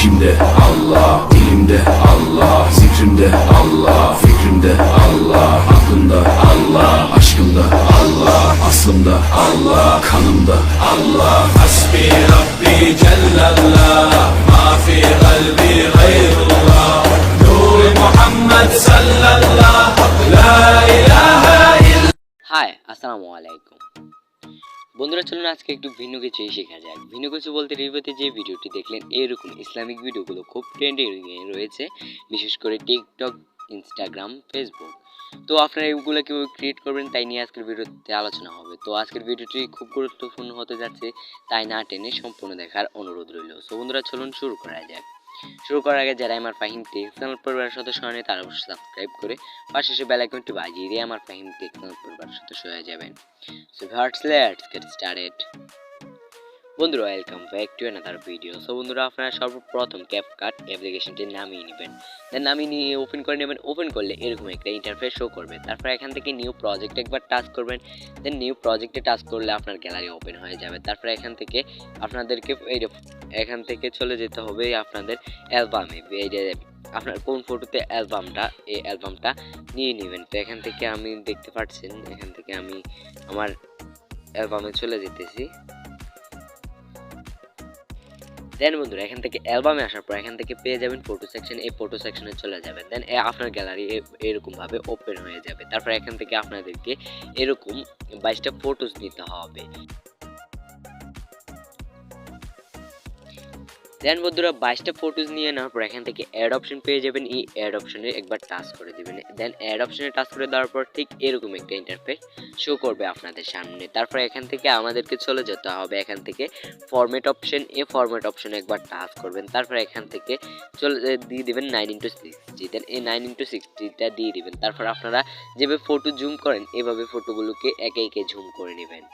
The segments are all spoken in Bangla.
İçimde Allah, dilimde Allah, zikrimde Allah, fikrimde Allah, aklımda Allah, aşkımda Allah, aslımda Allah, kanımda Allah. Hasbi rabbi jallallah, ma fi qalbi gayrullah, nur Muhammad sallallahu la ilaha illa। Hi, আসসালামু আলাইকুম বন্ধুরা, চলুন আজকে একটু ভিন্ন কিছুই শেখা যাক। ভিন্ন কিছু বলতে রিভিউতে যে ভিডিওটি দেখলেন এরকম ইসলামিক ভিডিওগুলো খুব ট্রেন্ডে রয়েছে, বিশেষ করে টিকটক, ইনস্টাগ্রাম, ফেসবুক। তো আপনারা এগুলো কীভাবে ক্রিয়েট করবেন তাই নিয়ে আজকের ভিডিওতে আলোচনা হবে। তো আজকের ভিডিওটি খুব গুরুত্বপূর্ণ হতে যাচ্ছে, তাই না টেনে সম্পূর্ণ দেখার অনুরোধ রইল। সো বন্ধুরা, চলুন শুরু করা যাক। শুরু করার আগে যারা M.r Fahim Tech চ্যানেল পরিবারের সদস্য হন তারা অবশ্যই সাবস্ক্রাইব করে পাশে এসে বেল আইকনটি বাজিয়ে দিয়ে M.r Fahim Tech চ্যানেল পরিবারের সদস্য হয়ে যাবেন। So viewers, let's get started. বন্ধুরা, welcome back to another video. So বন্ধুরা, আপনারা সর্বপ্রথম ক্যাপকাট অ্যাপ্লিকেশনটি নামিয়ে নেবেন। দেন নামিয়ে নিয়ে ওপেন করে নেবেন। ওপেন করলে এরকম একটা ইন্টারফেস শো করবে। তারপর এখান থেকে নিউ প্রজেক্ট একবার টাচ করবেন। দেন নিউ প্রজেক্টে টাচ করলে আপনার গ্যালারি ওপেন হয়ে যাবে। তারপর এখান থেকে আপনাদেরকে এখান থেকে চলে যেতে হবে আপনাদের অ্যালবামে। এই যে আপনার কোন ফটোতে অ্যালবামটা, এই অ্যালবামটা নিয়ে নেবেন। তো এখান থেকে আমি দেখতে পাচ্ছেন, এখান থেকে আমি আমার অ্যালবামে চলে যেতেছি। দেন বন্ধুরা, এখান থেকে অ্যালবামে আসার পর এখান থেকে পেয়ে যাবেন ফটো সেকশন। এই ফটো সেকশনে চলে যাবেন। দেন আপনার গ্যালারি এরকমভাবে ওপেন হয়ে যাবে। তারপর এখান থেকে আপনাদেরকে এরকম 22টা ফটোস নিতে হবে। দেন বন্ধুরা, 22টা ফটোজ নিয়ে নেওয়ার পর এখান থেকে অ্যাড অপশন পেয়ে যাবেন। এই অ্যাড অপশনে একবার টাচ করে দেবেন। দেন অ্যাড অপশনে টাচ করে দেওয়ার পর ঠিক এরকম একটা ইন্টারফেস শো করবে আপনাদের সামনে। তারপর এখান থেকে আমাদেরকে চলে যেতে হবে এখান থেকে ফরম্যাট অপশন। এই ফরম্যাট অপশনে একবার টাচ করবেন। তারপর এখান থেকে দিয়ে দেবেন 9:60। দেন এই 9:60টা দিয়ে দিবেন। তারপর আপনারা যেভাবে ফটো জুম করেন এভাবে ফটোগুলোকে একে একে জুম করে নেবেন।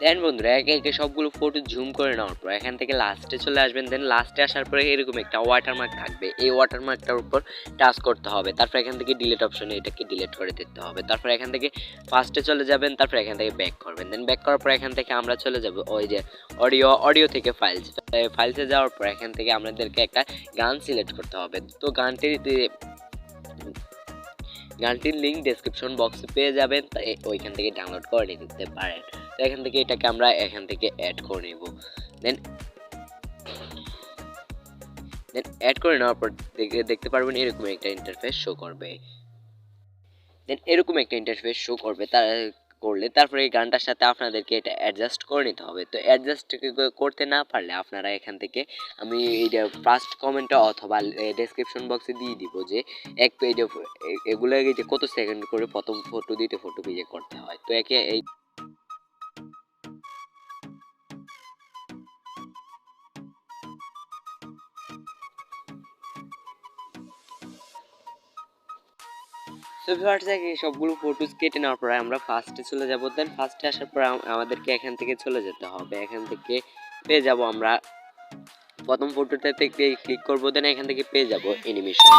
দেন বন্ধুরা, একে একে সবগুলো ফটো জুম করে নেওয়ার পর এখান থেকে লাস্টে চলে আসবেন। দেন লাস্টে আসার পরে এরকম একটা ওয়াটারমার্ক থাকবে। এই ওয়াটারমার্কটার উপর টাচ করতে হবে। তারপর এখান থেকে ডিলিট অপশনে এটাকে ডিলিট করে দিতে হবে। তারপর এখান থেকে ফার্স্টে চলে যাবেন। তারপর এখান থেকে ব্যাক করবেন। দেন ব্যাক করার পর এখান থেকে আমরা চলে যাব ওই যে অডিও থেকে ফাইলসে যাওয়ার পর এখান থেকে আমাদেরকে একটা গান সিলেক্ট করতে হবে। তো গানটির লিঙ্ক ডেসক্রিপশন বক্সে পেয়ে যাবেন, তাই ওইখান থেকে ডাউনলোড করে নিতে পারেন। তো এখান থেকে এটাকে আমরা এখান থেকে অ্যাড করে নেব। দেন অ্যাড করে নেওয়ার পর দেখতে পারবেন এরকম একটা ইন্টারফেস শো করবে। তারপরে এই গানটার সাথে আপনাদেরকে এটা অ্যাডজাস্ট করে নিতে হবে। তো অ্যাডজাস্ট করতে না পারলে আপনারা এখান থেকে আমি এইটা ফার্স্ট কমেন্টে অথবা ডেসক্রিপশন বক্সে দিয়ে দিব যে এক পেজে এগুলো যে কত সেকেন্ড করে প্রথম ফটো দিতে ফটো পেজে করতে হয়। তো একে এই সবগুলো ফটোস কেটে নেওয়ার পরে আমরা ফার্স্টে চলে যাব। দেন ফার্স্টে আসার পর আমাদেরকে এখান থেকে চলে যেতে হবে। এখান থেকে পেয়ে যাব আমরা প্রথম ফটোটাতে ক্লিক করব। দেন এখান থেকে পেয়ে যাব অ্যানিমেশন।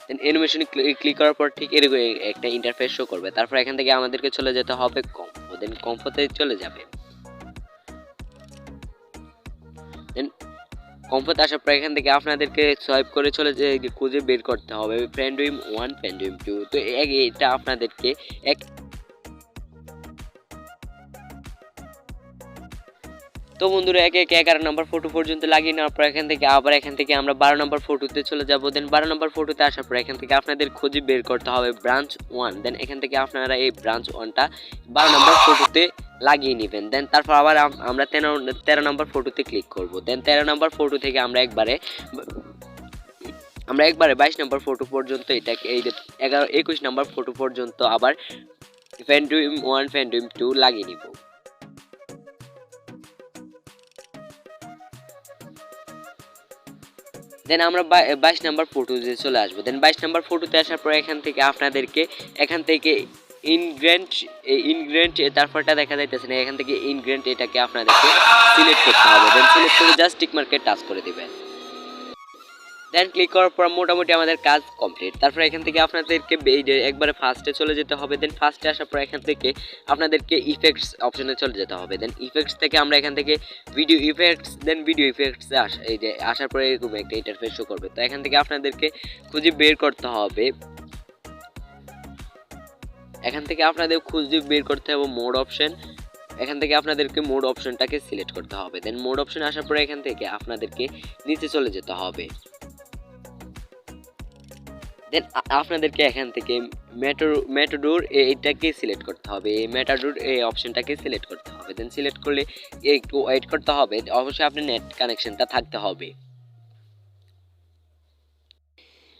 দেন অ্যানিমেশনে ক্লিক করার পর ঠিক এরকম একটা ইন্টারফেস শো করবে। তারপর এখান থেকে আমাদেরকে চলে যেতে হবে কম্পো। দেন কম্পোতে চলে যাবে। দেন কম্পোতে আসার পর এখান থেকে আপনাদেরকে সোয়াইপ করে চলে যে খুঁজে বের করতে হবে ফ্যান্ডুইম 1, ফ্যান্ডুইম 2। তো এটা আপনাদেরকে তো বন্ধুরা, একে একে 11 নম্বর ফটো পর্যন্ত লাগিয়ে নেওয়ার পর এখান থেকে আমরা 12 নম্বর ফটোতে চলে যাব। দেন 12 নম্বর ফটোতে আসার পর এখান থেকে আপনাদের খুঁজে বের করতে হবে ব্রাঞ্চ 1। দেন এখান থেকে আপনারা এই ব্রাঞ্চ 1টা 12 নম্বর ফটোতে লাগিয়ে নেবেন। দেন তারপর আবার আমরা 13 নম্বর ফটোতে ক্লিক করব। দেন 13 নম্বর ফটো থেকে আমরা একবারে 22 নম্বর ফটো পর্যন্ত এটাকে এই 21 নম্বর ফটো পর্যন্ত আবার ফ্যান্ডুইম 1, ফ্যান্ডুইম 2 লাগিয়ে নিব। দেন আমরা 22 নম্বর ফটোতে চলে আসবো। দেন 22 নম্বর ফটোতে আসার পর এখান থেকে ইনগ্রেন্ট তারপরটা দেখা যাইতেছে না। এখান থেকে ইনগ্রেন্ট এটাকে আপনাদেরকে সিলেক্ট করতে হবে। দেন সিলেক্ট করে জাস্ট টিক মার্কে টাচ করে দিবেন। দেন ক্লিক করার পর মোটামুটি আমাদের কাজ কমপ্লিট। তারপর এখান থেকে আপনাদেরকে একবারে ফার্স্টে চলে যেতে হবে। দেন ফার্স্টে আসার পর এখান থেকে আপনাদেরকে ইফেক্টস অপশনে চলে যেতে হবে। দেন ইফেক্টস থেকে আমরা এখান থেকে ভিডিও ইফেক্টস, দেন ভিডিও ইফেক্টসে আসার পরে এরকম একটা ইন্টারফেস শো করবে। তো এখান থেকে আপনাদেরকে খুঁজে বের করতে হবে, এখান থেকে আপনাদের খুঁজে বের করতে হবে মোড অপশন। এখান থেকে আপনাদেরকে মোড অপশনটাকে সিলেক্ট করতে হবে। দেন মোড অপশন আসার পরে এখান থেকে আপনাদেরকে নিচে চলে যেতে হবে। দেন আপনাদেরকে এখান থেকে ম্যাটাডোর এইটাকে সিলেক্ট করতে হবে, এই ম্যাটাডোর এই অপশনটাকে সিলেক্ট করতে হবে। দেন সিলেক্ট করলে একটু ওয়েট করতে হবে, অবশ্যই আপনার নেট কানেকশনটা থাকতে হবে।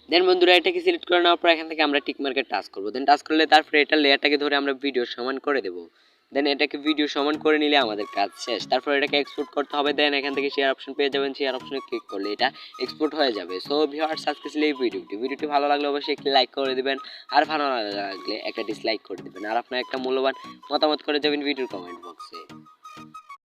দেন বন্ধুরা এটাকে সিলেক্ট করে নেওয়ার পর এখান থেকে আমরা টিক মার্কে টাচ করবো। দেন টাচ করলে তারপরে এটা লেয়ারটাকে ধরে আমরা ভিডিও সমান করে দেবো। দেন এটাকে ভিডিও সমান করে নিলে আমাদের কাজ শেষ। তারপর এটাকে এক্সপোর্ট করতে হবে। দেন এখান থেকে শেয়ার অপশন পেয়ে যাবেন, শেয়ার অপশনে ক্লিক করলে এটা এক্সপোর্ট হয়ে যাবে। সো ভিউয়ার্স আজকে ছিল এই ভিডিওটি ভালো লাগলে অবশ্যই একটি লাইক করে দিবেন, আর ভালো না লাগলে একটা ডিসলাইক করে দিবেন, আর আপনার একটা মূল্যবান মতামত করে যাবেন ভিডিওর কমেন্ট বক্সে।